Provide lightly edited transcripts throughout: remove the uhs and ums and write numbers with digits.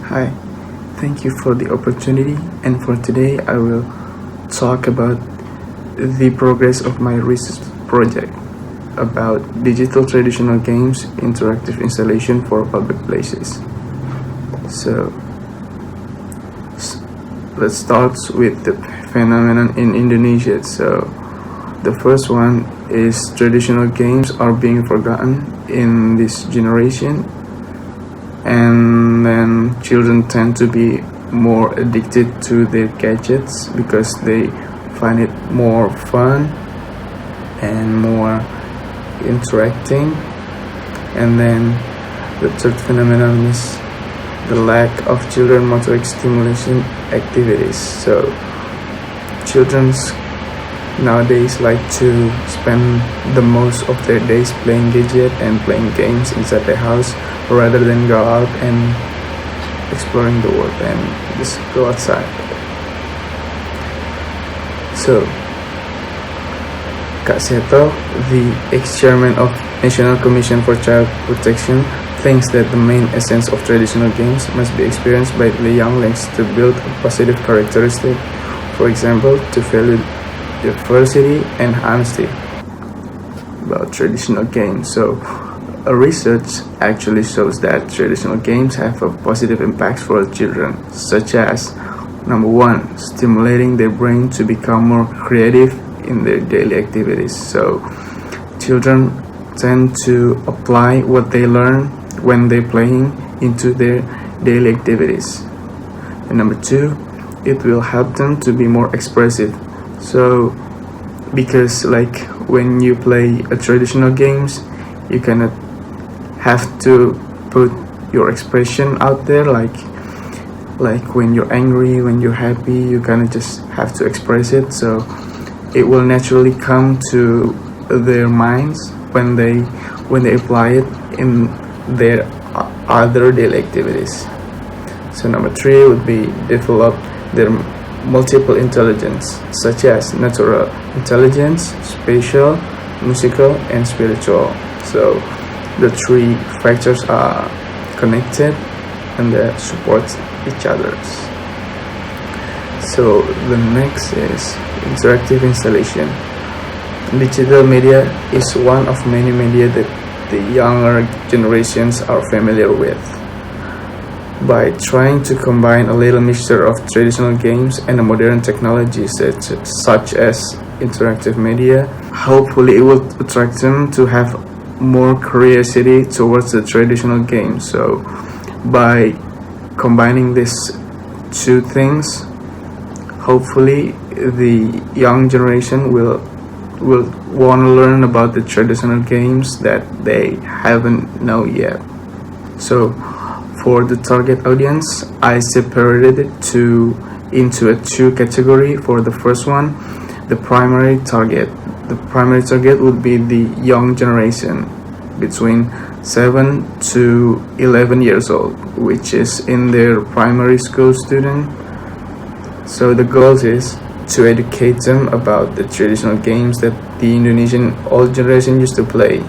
Hi, thank you for the opportunity, and for today I will talk about the progress of my research project about digital traditional games interactive installation for public places. So let's start with the phenomenon in Indonesia. So the first one is traditional games are being forgotten in this generation, and then children tend to be more addicted to their gadgets because they find it more fun and more interacting. And then the third phenomenon is the lack of children motoric stimulation activities. So children's nowadays like to spend the most of their days playing gadget and playing games inside the house rather than go out and exploring the world and just go outside. So Kak Seto, the ex-chairman of National Commission for Child Protection, thinks that the main essence of traditional games must be experienced by the younglings to build a positive characteristic. For example, to value diversity and honesty about traditional games. So research actually shows that traditional games have a positive impact for children, such as number one, stimulating their brain to become more creative in their daily activities. So children tend to apply what they learn when they're playing into their daily activities. And number two, it will help them to be more expressive. So because like when you play a traditional games, you cannot have to put your expression out there, like when you're angry, when you're happy, you kind of just have to express it. So it will naturally come to their minds when they apply it in their other daily activities. So number three would be develop their multiple intelligence, such as natural intelligence, spatial, musical, and spiritual. So the three factors are connected and they support each other. So the next is interactive installation. Digital media is one of many media that the younger generations are familiar with. By trying to combine a little mixture of traditional games and modern technologies such as interactive media, hopefully it will attract them to have more curiosity towards the traditional games. So by combining these two things, hopefully the young generation will want to learn about the traditional games that they haven't know yet. So for the target audience, I separated it into a two category. For the first one, the primary target. The primary target would be the young generation between 7 to 11 years old, which is in their primary school student. So the goal is to educate them about the traditional games that the Indonesian old generation used to play.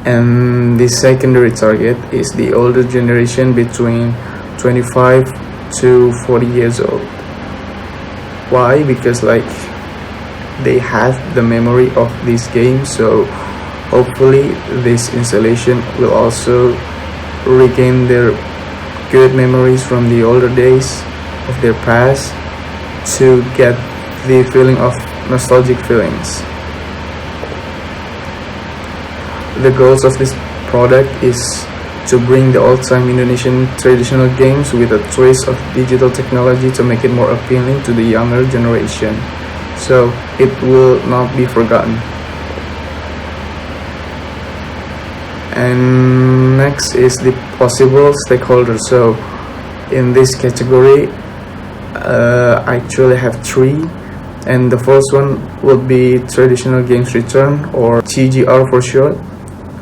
And the secondary target is the older generation between 25 to 40 years old. Why? Because like they have the memory of this game, so hopefully this installation will also regain their good memories from the older days of their past to get the feeling of nostalgic feelings. The goals of this product is to bring the old-time Indonesian traditional games with a twist of digital technology to make it more appealing to the younger generation, so it will not be forgotten. And next is the possible stakeholders. So in this category, I actually have three, and the first one would be traditional games return, or TGR for short.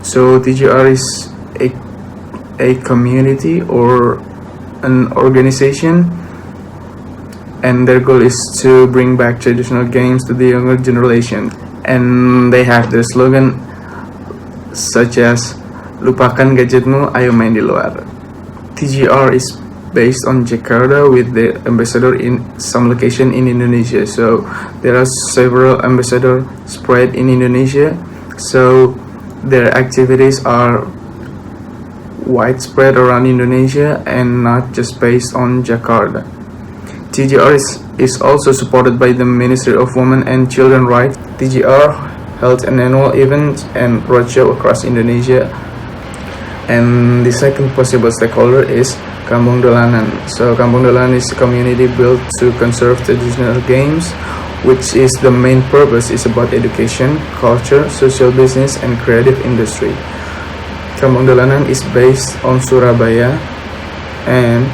So TGR is a community or an organization, and their goal is to bring back traditional games to the younger generation. And they have their slogan such as lupakan gadgetmu, ayo main di luar. TGR is based on Jakarta with the ambassador in some location in Indonesia. So there are several ambassadors spread in Indonesia. So their activities are widespread around Indonesia and not just based on Jakarta. TGR is also supported by the Ministry of Women and Children Rights. TGR held an annual event and roadshow across Indonesia. And the second possible stakeholder is Kampung Dolanan. So Kampung Dolanan is a community built to conserve traditional games, which is the main purpose is about education, culture, social business, and creative industry. Kampung Dolanan is based on Surabaya, and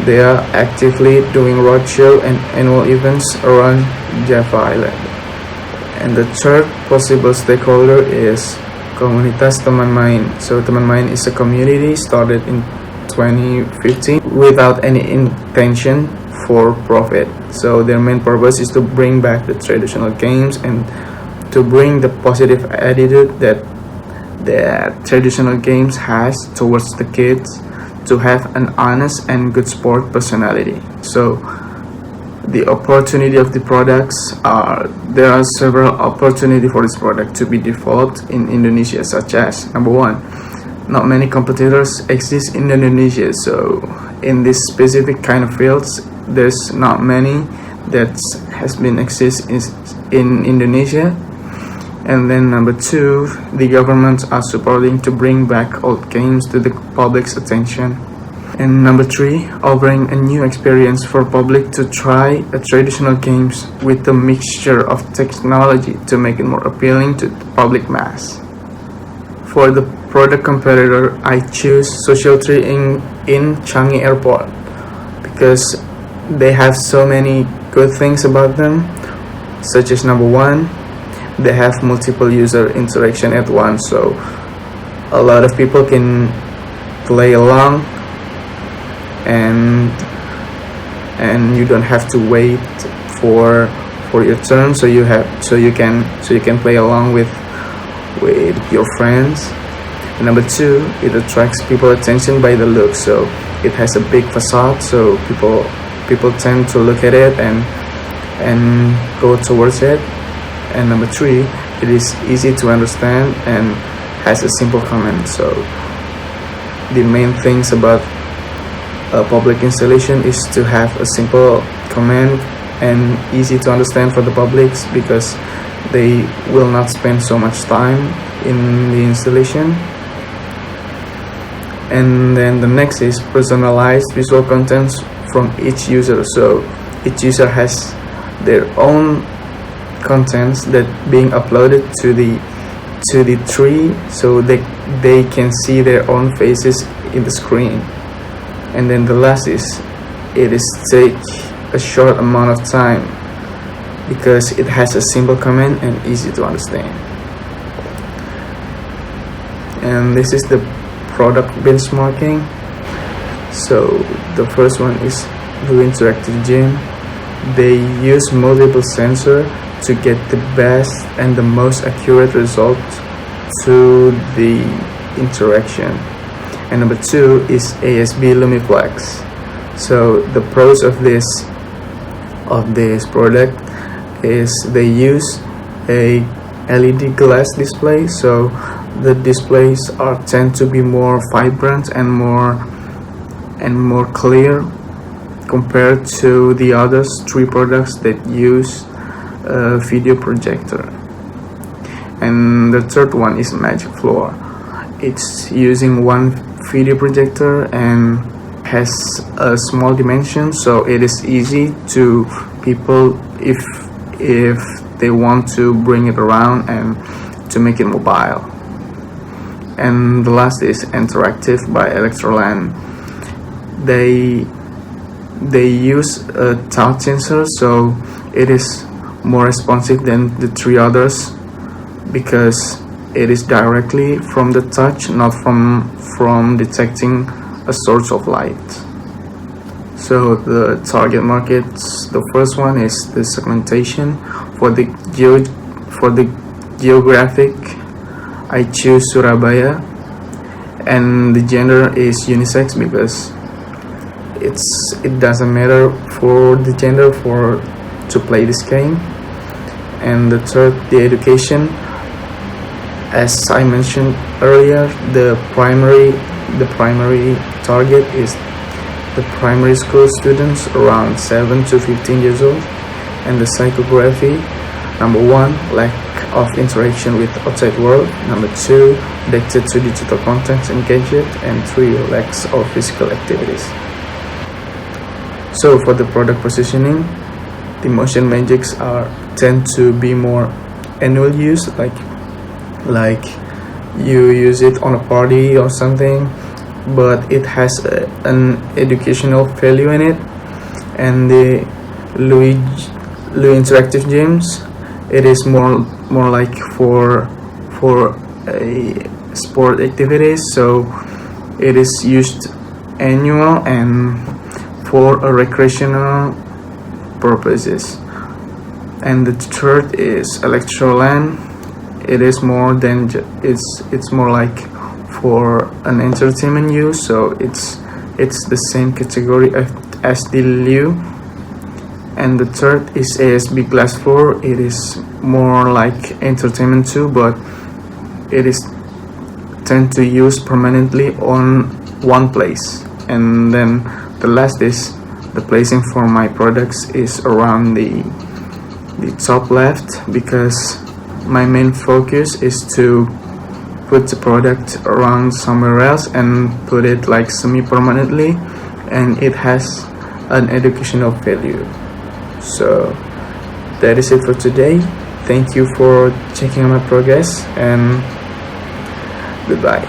they are actively doing roadshow and annual events around Java Island. And the third possible stakeholder is Komunitas Teman Main. So Teman Main is a community started in 2015 without any intention for profit. So their main purpose is to bring back the traditional games and to bring the positive attitude that traditional games has towards the kids, to have an honest and good sport personality. So the opportunity of the products there are several opportunities for this product to be developed in Indonesia, such as number one, not many competitors exist in Indonesia. So in this specific kind of fields, there's not many that has been exist in Indonesia. And then number two, the governments are supporting to bring back old games to the public's attention. And number three, offering a new experience for public to try traditional games with a mixture of technology to make it more appealing to the public mass. For the product competitor, I choose Social Tree in Changi Airport because they have so many good things about them, such as number one, they have multiple user interaction at once, so a lot of people can play along, and you don't have to wait for your turn, so you can play along with your friends. And number two, it attracts people attention by the look, so it has a big facade, so people tend to look at it and go towards it. And number three, it is easy to understand and has a simple comment. So the main things about a public installation is to have a simple command and easy to understand for the publics, because they will not spend so much time in the installation. And then the next is personalized visual contents from each user. So each user has their own contents that being uploaded to the tree, so they can see their own faces in the screen. And then the last is it take a short amount of time because it has a simple command and easy to understand. And this is the product benchmarking. So the first one is Blue Interactive Gym. They use multiple sensors to get the best and the most accurate result to the interaction. And number two is ASB Lumiplex. So the pros of this product is they use a LED glass display, so the displays tend to be more vibrant and more clear compared to the other three products that use a video projector. And the third one is Magic Floor. It's using one video projector and has a small dimension, so it is easy to people if they want to bring it around and to make it mobile. And the last is Interactive by Electroland. They use a touch sensor, so it is more responsive than the three others because it is directly from the touch, not from detecting a source of light. So the target markets, the first one is the segmentation. For the geographic, I choose Surabaya, and the gender is unisex because it doesn't matter for the gender for to play this game. And the third, the education. As I mentioned earlier, the primary target is the primary school students around 7 to 15 years old. And the psychography, number 1, lack of interaction with outside world. Number 2, addicted to digital content and gadget. And 3, lacks of physical activities. So for the product positioning, the motion magics tend to be more annual use, like you use it on a party or something, but it has an educational value in it. And the Louis interactive games, it is more like for a sport activities, so it is used annual and for a recreational purposes. And the third is Electroland. It is more than it's more like for an entertainment use, so it's the same category as the Liu. And the third is ASB Glass 4. It is more like entertainment too, but it is tend to use permanently on one place. And then the last is the placing for my products is around the top left, because my main focus is to put the product around somewhere else and put it like semi-permanently, and it has an educational value. So that is it for today. Thank you for checking out my progress, and goodbye.